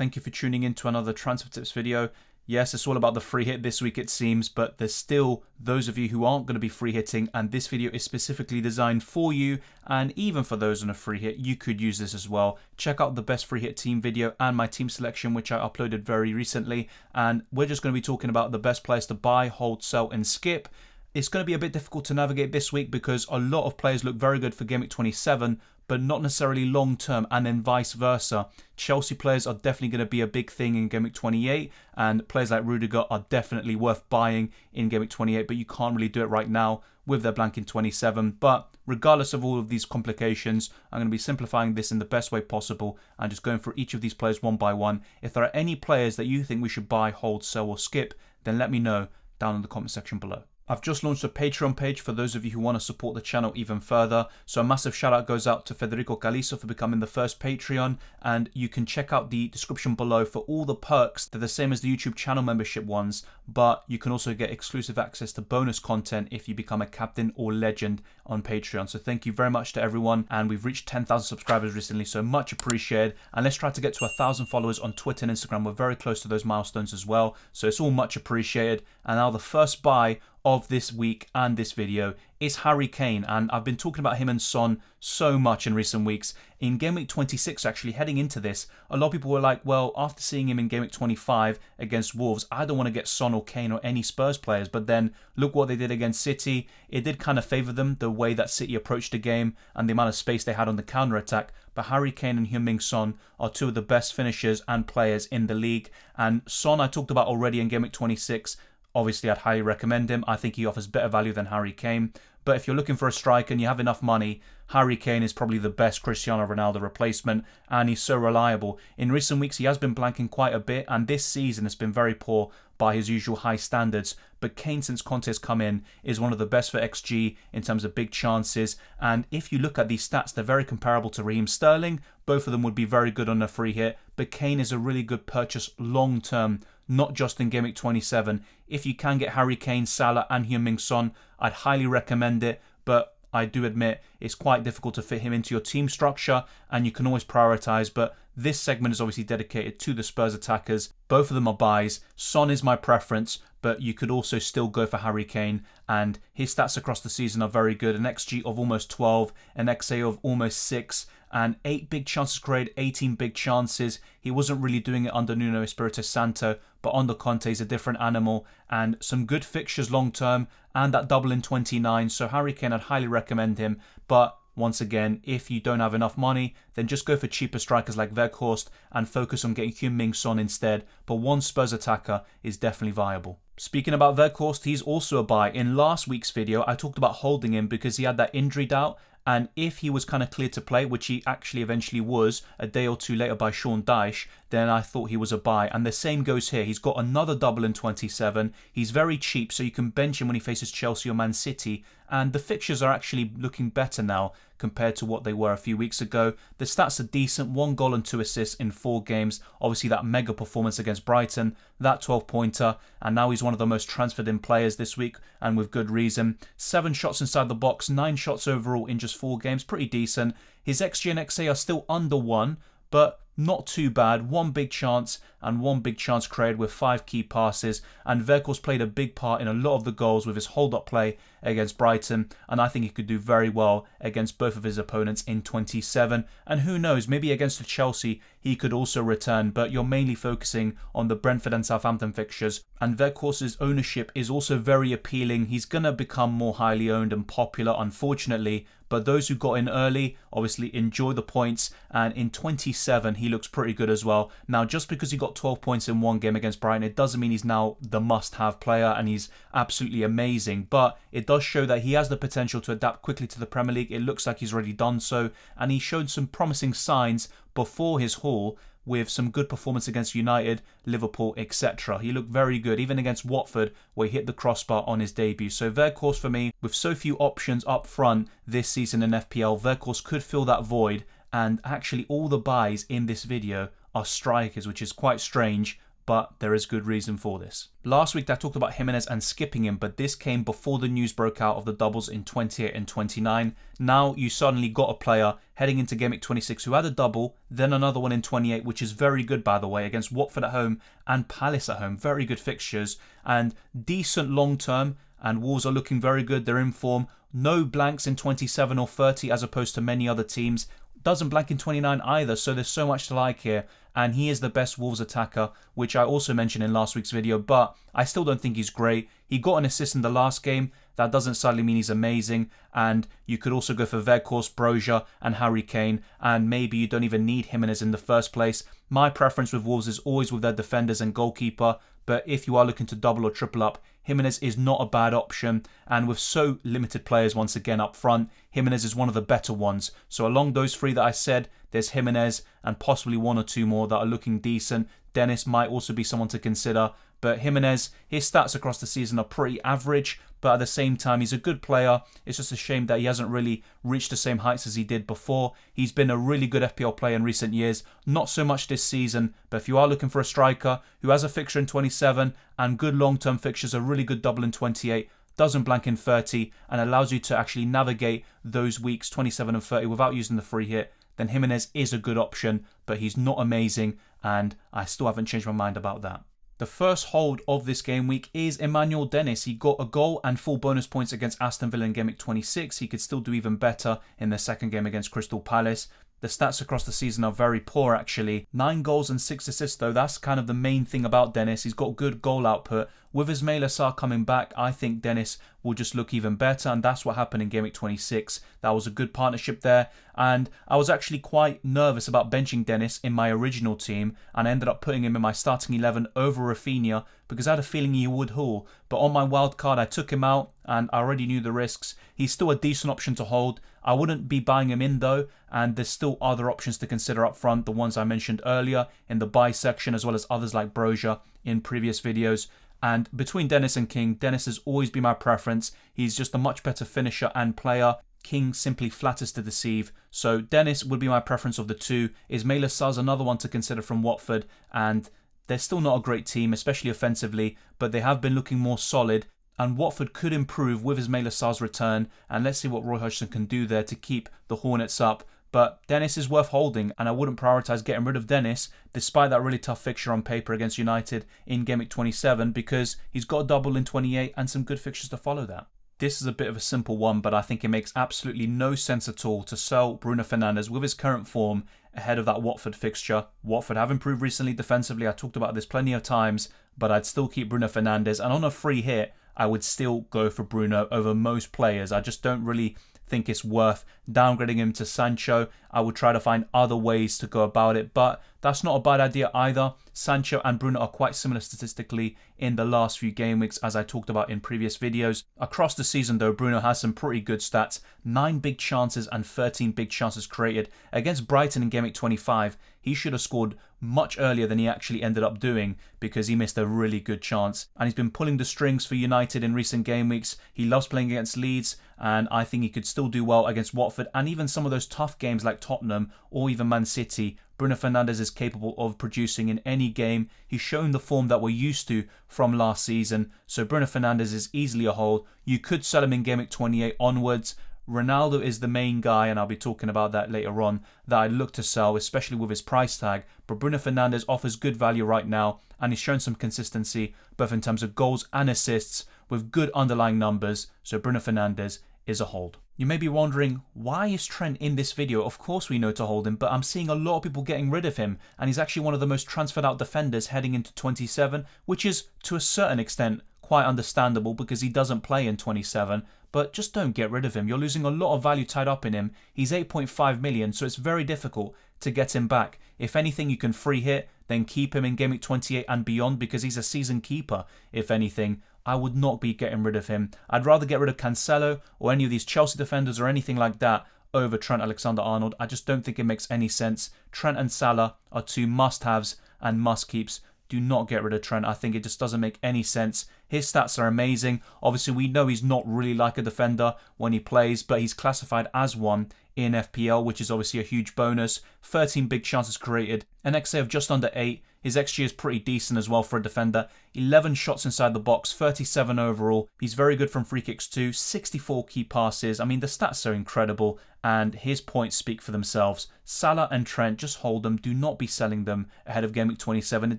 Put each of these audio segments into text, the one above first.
Thank you for tuning in to another transfer tips video. Yes, it's all about the free hit this week it seems, but there's still those of you who aren't going to be free hitting, and this video is specifically designed for you, and even for those on a free hit, you could use this as well. Check out the best free hit team video and my team selection, which I uploaded very recently, and we're just going to be talking about the best players to buy, hold, sell, and skip. It's going to be a bit difficult to navigate this week because a lot of players look very good for Game Week 27, but not necessarily long term, and then vice versa. Chelsea players are definitely going to be a big thing in Game Week 28, and players like Rudiger are definitely worth buying in Game Week 28, but you can't really do it right now with their blank in 27. But regardless of all of these complications, I'm going to be simplifying this in the best way possible and just going through each of these players one by one. If there are any players that you think we should buy, hold, sell, or skip, then let me know down in the comment section below. I've just launched a Patreon page for those of you who want to support the channel even further. So a massive shout out goes out to Federico Caliso for becoming the first Patreon. And you can check out the description below for all the perks. They're the same as the YouTube channel membership ones, but you can also get exclusive access to bonus content if you become a captain or legend on Patreon. So thank you very much to everyone. And we've reached 10,000 subscribers recently, so much appreciated. And let's try to get to 1,000 followers on Twitter and Instagram. We're very close to those milestones as well. So it's all much appreciated. And now the first buy of this week and this video is Harry Kane, and I've been talking about him and Son so much in recent weeks. In Game Week 26, actually heading into this, a lot of people were like, well, after seeing him in Game Week 25 against Wolves, I don't want to get Son or Kane or any Spurs players, but then look what they did against City. It did kind of favour them, the way that City approached the game and the amount of space they had on the counter-attack. But Harry Kane and Heung-min Son are two of the best finishers and players in the league, and Son I talked about already in Game Week 26. Obviously, I'd highly recommend him. I think he offers better value than Harry Kane. But if you're looking for a striker and you have enough money, Harry Kane is probably the best Cristiano Ronaldo replacement, and he's so reliable. In recent weeks, he has been blanking quite a bit, and this season has been very poor by his usual high standards. But Kane, since Conte's come in, is one of the best for XG in terms of big chances. And if you look at these stats, they're very comparable to Raheem Sterling. Both of them would be very good on a free hit, but Kane is a really good purchase long term, not just in Game Week 27. If you can get Harry Kane, Salah and Heung-min Son, I'd highly recommend it, but I do admit it's quite difficult to fit him into your team structure, and you can always prioritise, but this segment is obviously dedicated to the Spurs attackers. Both of them are buys. Son is my preference, but you could also still go for Harry Kane, and his stats across the season are very good. An XG of almost 12, an XA of almost 6, and 8 big chances created, 18 big chances. He wasn't really doing it under Nuno Espirito Santo, but under Conte he's a different animal, and some good fixtures long term, and that double in 29. So Harry Kane, I'd highly recommend him. But once again, if you don't have enough money, then just go for cheaper strikers like Weghorst and focus on getting Heung-min Son instead. But one Spurs attacker is definitely viable. Speaking about Weghorst, he's also a buy. In last week's video, I talked about holding him because he had that injury doubt. And if he was kind of cleared to play, which he actually eventually was a day or two later by Sean Dyche, then I thought he was a buy. And the same goes here. He's got another double in 27. He's very cheap, so you can bench him when he faces Chelsea or Man City. And the fixtures are actually looking better now compared to what they were a few weeks ago. The stats are decent, 1 goal and 2 assists in 4 games. Obviously that mega performance against Brighton, that 12-pointer, and now he's one of the most transferred in players this week, and with good reason. 7 shots inside the box, 9 shots overall in just 4 games, pretty decent. His XG and XA are still under 1, but not too bad. 1 big chance and 1 big chance created with 5 key passes, and Weghorst played a big part in a lot of the goals with his hold-up play against Brighton, and I think he could do very well against both of his opponents in 27, and who knows, maybe against the Chelsea he could also return, but you're mainly focusing on the Brentford and Southampton fixtures, and Weghorst's ownership is also very appealing. He's going to become more highly owned and popular, unfortunately, but those who got in early obviously enjoy the points, and in 27 he looks pretty good as well. Now, just because he got 12 points in 1 game against Brighton, it doesn't mean he's now the must-have player and he's absolutely amazing, but it does show that he has the potential to adapt quickly to the Premier League. It looks like he's already done so, and he showed some promising signs before his haul with some good performance against United, Liverpool, etc. He looked very good, even against Watford, where he hit the crossbar on his debut. So Weghorst for me, with so few options up front this season in FPL, Weghorst could fill that void, and actually all the buys in this video are strikers, which is quite strange, but there is good reason for this. Last week I talked about Jimenez and skipping him, but this came before the news broke out of the doubles in 28 and 29. Now you suddenly got a player heading into Game Week 26 who had a double, then another one in 28, which is very good, by the way, against Watford at home and Palace at home. Very good fixtures and decent long term, and Wolves are looking very good. They're in form. No blanks in 27 or 30 as opposed to many other teams. Doesn't blank in 29 either, so there's so much to like here. And he is the best Wolves attacker, which I also mentioned in last week's video, but I still don't think he's great. He got an assist in the last game. That doesn't suddenly mean he's amazing. And you could also go for Weghorst, Broja and Harry Kane, and maybe you don't even need Jimenez in the first place. My preference with Wolves is always with their defenders and goalkeeper, but if you are looking to double or triple up, Jimenez is not a bad option, and with so limited players once again up front, Jimenez is one of the better ones. So along those three that I said, there's Jimenez and possibly one or two more that are looking decent. Dennis might also be someone to consider, but Jimenez, his stats across the season are pretty average, but at the same time he's a good player. It's just a shame that he hasn't really reached the same heights as he did before. He's been a really good FPL player in recent years, not so much this season, but if you are looking for a striker who has a fixture in 27 and good long-term fixtures, a really good double in 28, doesn't blank in 30 and allows you to actually navigate those weeks 27 and 30 without using the free hit, then Jimenez is a good option, but he's not amazing and I still haven't changed my mind about that. The first hold of this game week is Emmanuel Dennis. He got a goal and full bonus points against Aston Villa in Game Week 26. He could still do even better in the second game against Crystal Palace. The stats across the season are very poor actually. 9 goals and 6 assists though. That's kind of the main thing about Dennis. He's got good goal output. With Ismaila Sarr coming back, I think Dennis will just look even better, and that's what happened in Game Week 26. That was a good partnership there, and I was actually quite nervous about benching Dennis in my original team, and I ended up putting him in my starting 11 over Rafinha because I had a feeling he would haul. But on my wild card, I took him out, and I already knew the risks. He's still a decent option to hold. I wouldn't be buying him in though, and there's still other options to consider up front, the ones I mentioned earlier in the buy section, as well as others like Broja in previous videos. And between Dennis and King, Dennis has always been my preference. He's just a much better finisher and player. King simply flatters to deceive. So Dennis would be my preference of the two. Ismaila Sarr's another one to consider from Watford, and they're still not a great team, especially offensively, but they have been looking more solid. And Watford could improve with Ismaila Sarr's return, and let's see what Roy Hodgson can do there to keep the Hornets up. But Dennis is worth holding, and I wouldn't prioritise getting rid of Dennis, despite that really tough fixture on paper against United in Game Week 27, because he's got a double in 28 and some good fixtures to follow that. This is a bit of a simple one, but I think it makes absolutely no sense at all to sell Bruno Fernandes with his current form ahead of that Watford fixture. Watford have improved recently defensively, I talked about this plenty of times, but I'd still keep Bruno Fernandes, and on a free hit, I would still go for Bruno over most players. I just don't really think it's worth downgrading him to Sancho. I would try to find other ways to go about it, but that's not a bad idea either. Sancho and Bruno are quite similar statistically in the last few game weeks, as I talked about in previous videos. Across the season though, Bruno has some pretty good stats. 9 big chances and 13 big chances created. Against Brighton in Game Week 25, he should have scored much earlier than he actually ended up doing because he missed a really good chance. And he's been pulling the strings for United in recent game weeks. He loves playing against Leeds, and I think he could still do well against Watford and even some of those tough games like Tottenham or even Man City. Bruno Fernandes is capable of producing in any game. He's shown the form that we're used to from last season, so Bruno Fernandes is easily a hold. You could sell him in Game Week 28 onwards. Ronaldo is the main guy, and I'll be talking about that later on, that I'd look to sell, especially with his price tag. But Bruno Fernandes offers good value right now, and he's shown some consistency, both in terms of goals and assists, with good underlying numbers, so Bruno Fernandes is a hold. You may be wondering, why is Trent in this video? Of course we know to hold him, but I'm seeing a lot of people getting rid of him, and he's actually one of the most transferred out defenders heading into 27, which is, to a certain extent, quite understandable because he doesn't play in 27, but just don't get rid of him. You're losing a lot of value tied up in him. He's 8.5 million, so it's very difficult to get him back. If anything, you can free hit, then keep him in Game Week 28 and beyond because he's a season keeper, if anything. I would not be getting rid of him. I'd rather get rid of Cancelo or any of these Chelsea defenders or anything like that over Trent Alexander-Arnold. I just don't think it makes any sense. Trent and Salah are two must-haves and must-keeps. Do not get rid of Trent. I think it just doesn't make any sense. His stats are amazing. Obviously, we know he's not really like a defender when he plays, but he's classified as one in FPL, which is obviously a huge bonus. 13 big chances created, an XA of just under 8. His XG is pretty decent as well for a defender. 11 shots inside the box, 37 overall. He's very good from free kicks too, 64 key passes. I mean, the stats are incredible, and his points speak for themselves. Salah and Trent, just hold them. Do not be selling them ahead of Game Week 27. It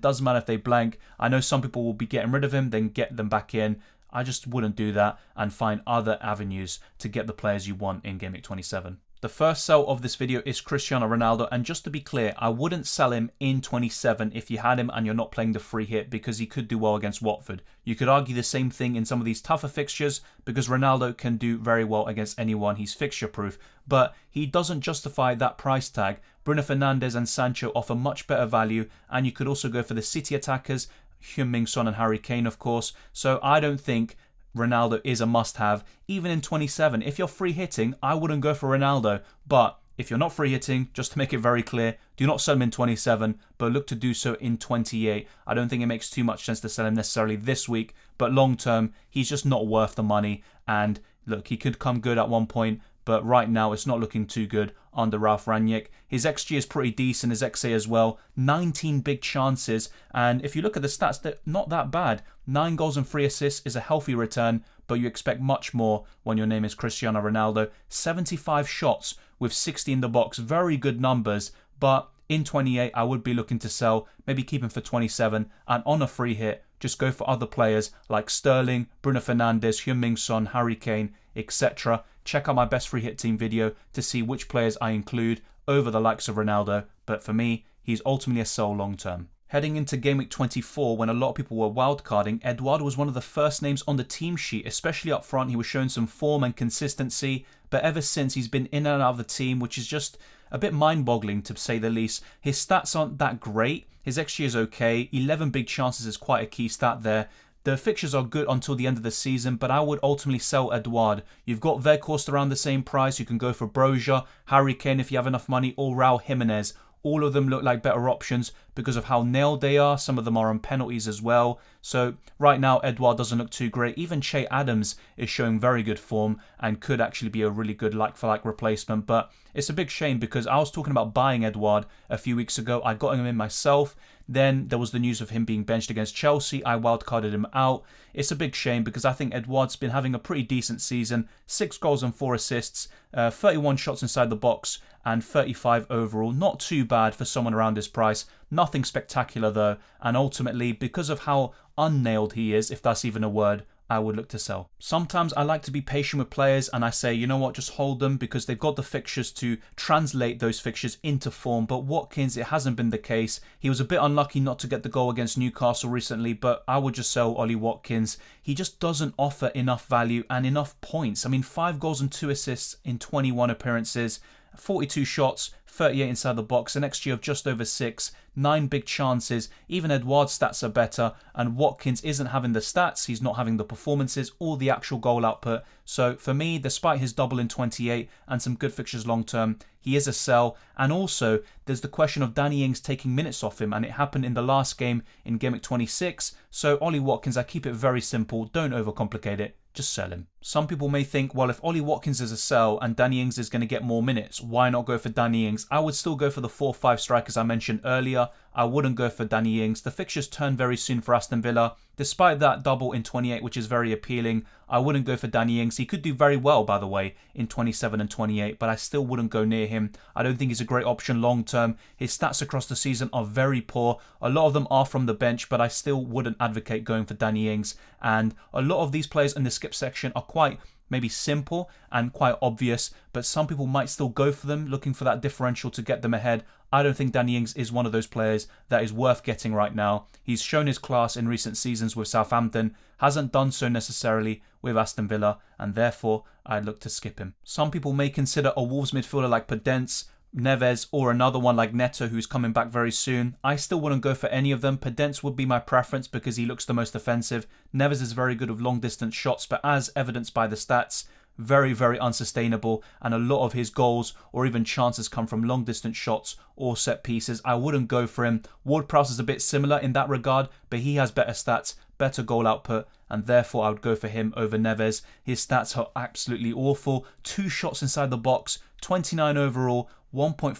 doesn't matter if they blank. I know some people will be getting rid of him, then get them back in. I just wouldn't do that and find other avenues to get the players you want in Game Week 27. The first sell of this video is Cristiano Ronaldo, and just to be clear, I wouldn't sell him in 27 if you had him and you're not playing the free hit, because he could do well against Watford. You could argue the same thing in some of these tougher fixtures because Ronaldo can do very well against anyone. He's fixture proof, but he doesn't justify that price tag. Bruno Fernandes and Sancho offer much better value, and you could also go for the City attackers, Heung-min Son and Harry Kane, of course. So I don't think Ronaldo is a must-have, even in 27. If you're free hitting, I wouldn't go for Ronaldo. But if you're not free hitting, just to make it very clear, do not sell him in 27, but look to do so in 28. I don't think it makes too much sense to sell him necessarily this week, but long term, he's just not worth the money. And look, he could come good at one point, but right now it's not looking too good under Ralf Rangnick. His XG is pretty decent, his XA as well. 19 big chances, and if you look at the stats, they're not that bad. 9 goals and 3 assists is a healthy return, but you expect much more when your name is Cristiano Ronaldo. 75 shots with 60 in the box, very good numbers, but in 28 I would be looking to sell, maybe keep him for 27, and on a free hit, just go for other players like Sterling, Bruno Fernandes, Heung-min Son, Harry Kane, etc. Check out my best free hit team video to see which players I include over the likes of Ronaldo, but for me, he's ultimately a sell long term. Heading into Game Week 24, when a lot of people were wildcarding, Eduardo was one of the first names on the team sheet, especially up front. He was showing some form and consistency, but ever since he's been in and out of the team, which is just a bit mind-boggling to say the least. His stats aren't that great. His XG is okay. 11 big chances is quite a key stat there. The fixtures are good until the end of the season, but I would ultimately sell Eduard. You've got Weghorst around the same price. You can go for Broja, Harry Kane if you have enough money, or Raul Jimenez. All of them look like better options because of how nailed they are. Some of them are on penalties as well. So right now, Eduard doesn't look too great. Even Che Adams is showing very good form and could actually be a really good like-for-like replacement. But it's a big shame because I was talking about buying Eduard a few weeks ago. I got him in myself. Then there was the news of him being benched against Chelsea. I wildcarded him out. It's a big shame because I think Eduard's been having a pretty decent season. 6 goals and 4 assists, 31 shots inside the box, and 35 overall. Not too bad for someone around his price. Nothing spectacular though. And ultimately, because of how unnailed he is, if that's even a word, I would look to sell. Sometimes I like to be patient with players and I say, you know what, just hold them because they've got the fixtures to translate those fixtures into form. But Watkins, it hasn't been the case. He was a bit unlucky not to get the goal against Newcastle recently, but I would just sell Ollie Watkins. He just doesn't offer enough value and enough points. I mean, 5 goals and 2 assists in 21 appearances, 42 shots, 38 inside the box, an XG of just over 6, 9 big chances. Even Eduard's stats are better, and Watkins isn't having the stats, he's not having the performances or the actual goal output. So for me, despite his double in 28 and some good fixtures long term, he is a sell. And also, there's the question of Danny Ings taking minutes off him, and it happened in the last game in Game Week 26. So Ollie Watkins, I keep it very simple, don't overcomplicate it. Just sell him. Some people may think, well, if Ollie Watkins is a sell and Danny Ings is going to get more minutes, why not go for Danny Ings? I would still go for the 4-5 strikers I mentioned earlier. I wouldn't go for Danny Ings. The fixtures turn very soon for Aston Villa. Despite that double in 28, which is very appealing, I wouldn't go for Danny Ings. He could do very well, by the way, in 27 and 28, but I still wouldn't go near him. I don't think he's a great option long term. His stats across the season are very poor. A lot of them are from the bench, but I still wouldn't advocate going for Danny Ings. And a lot of these players in the skip section are quite maybe simple and quite obvious, but some people might still go for them, looking for that differential to get them ahead. I don't think Danny Ings is one of those players that is worth getting right now. He's shown his class in recent seasons with Southampton, hasn't done so necessarily with Aston Villa, and therefore I'd look to skip him. Some people may consider a Wolves midfielder like Podence, Neves, or another one like Neto who's coming back very soon. I still wouldn't go for any of them. Podence would be my preference because he looks the most offensive. Neves is very good with long distance shots, but as evidenced by the stats, very, very unsustainable, and a lot of his goals or even chances come from long distance shots or set pieces. I wouldn't go for him. Ward-Prowse is a bit similar in that regard, but he has better stats, better goal output, and therefore I would go for him over Neves. His stats are absolutely awful. 2 shots inside the box, 29 overall, 1.56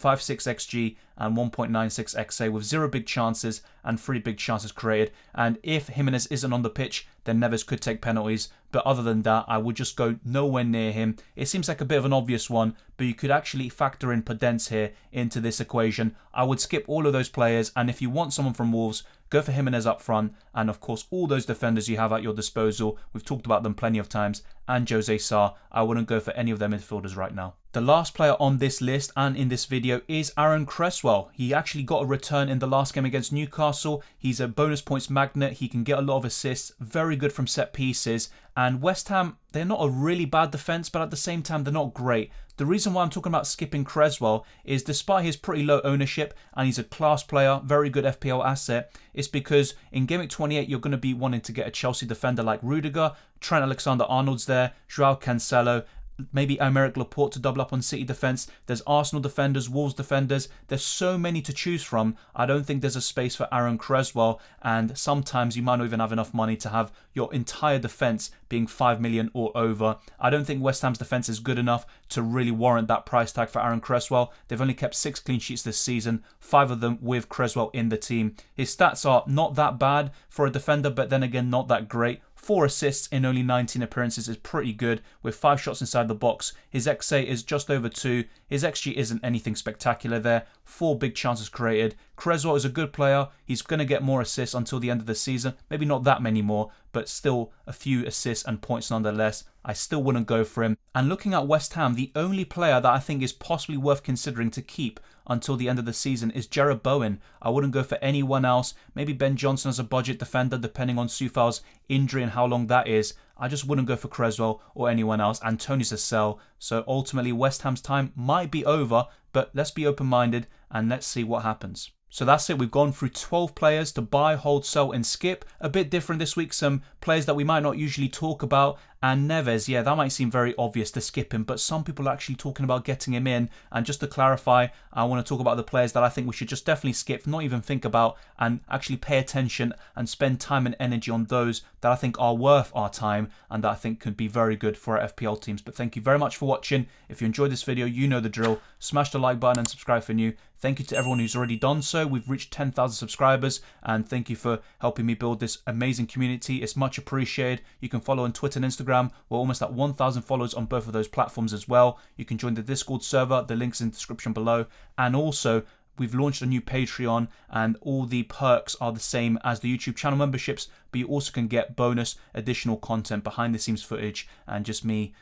xG and 1.96 xA with 0 big chances and 3 big chances created. And if Jimenez isn't on the pitch, then Neves could take penalties. But other than that, I would just go nowhere near him. It seems like a bit of an obvious one, but you could actually factor in Podence here into this equation. I would skip all of those players, and if you want someone from Wolves, go for Jimenez up front, and of course all those defenders you have at your disposal, we've talked about them plenty of times, and Jose Sarr. I wouldn't go for any of their midfielders right now. The last player on this list and in this video is Aaron Cresswell. He actually got a return in the last game against Newcastle. He's a bonus points magnet. He can get a lot of assists, very good from set pieces. And West Ham, they're not a really bad defence, but at the same time, they're not great. The reason why I'm talking about skipping Cresswell is despite his pretty low ownership and he's a class player, very good FPL asset, it's because in Gameweek 28, you're going to be wanting to get a Chelsea defender like Rudiger, Trent Alexander-Arnold's there, Joao Cancelo, maybe Aymeric Laporte to double up on City defence. There's Arsenal defenders, Wolves defenders. There's so many to choose from. I don't think there's a space for Aaron Cresswell, and sometimes you might not even have enough money to have your entire defence being 5 million or over. I don't think West Ham's defence is good enough to really warrant that price tag for Aaron Cresswell. They've only kept 6 clean sheets this season, 5 of them with Cresswell in the team. His stats are not that bad for a defender, but then again not that great. 4 assists in only 19 appearances is pretty good, with 5 shots inside the box. His XA is just over 2. His XG isn't anything spectacular there. 4 big chances created. Cresswell is a good player. He's going to get more assists until the end of the season. Maybe not that many more, but still a few assists and points nonetheless. I still wouldn't go for him. And looking at West Ham, the only player that I think is possibly worth considering to keep until the end of the season is Jarrod Bowen. I wouldn't go for anyone else. Maybe Ben Johnson as a budget defender, depending on Soufal's injury and how long that is. I just wouldn't go for Cresswell or anyone else. And Tony's a sell. So ultimately, West Ham's time might be over, but let's be open-minded and let's see what happens. So that's it. We've gone through 12 players to buy, hold, sell and skip. A bit different this week. Some players that we might not usually talk about. And Neves, yeah, that might seem very obvious to skip him, but some people are actually talking about getting him in. And just to clarify, I want to talk about the players that I think we should just definitely skip, not even think about, and actually pay attention and spend time and energy on those that I think are worth our time and that I think could be very good for our FPL teams. But thank you very much for watching. If you enjoyed this video, you know the drill. Smash the like button and subscribe for new. Thank you to everyone who's already done so. We've reached 10,000 subscribers, and thank you for helping me build this amazing community. It's much appreciated. You can follow on Twitter and Instagram. We're almost at 1,000 followers on both of those platforms as well. You can join the Discord server. The link's in the description below. And also, we've launched a new Patreon, and all the perks are the same as the YouTube channel memberships, but you also can get bonus additional content, behind the scenes footage, and just me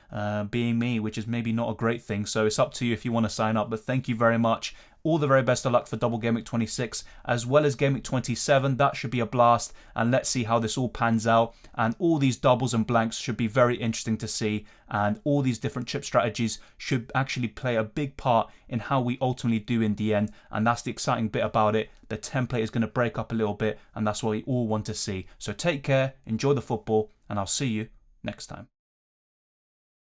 being me, which is maybe not a great thing. So it's up to you if you want to sign up, but thank you very much. All the very best of luck for double Game Week 26 as well as Game Week 27. That should be a blast, and let's see how this all pans out. And all these doubles and blanks should be very interesting to see, and all these different chip strategies should actually play a big part in how we ultimately do in the end. And that's the exciting bit about it. The template is going to break up a little bit, and that's what we all want to see. So take care, enjoy the football, and I'll see you next time.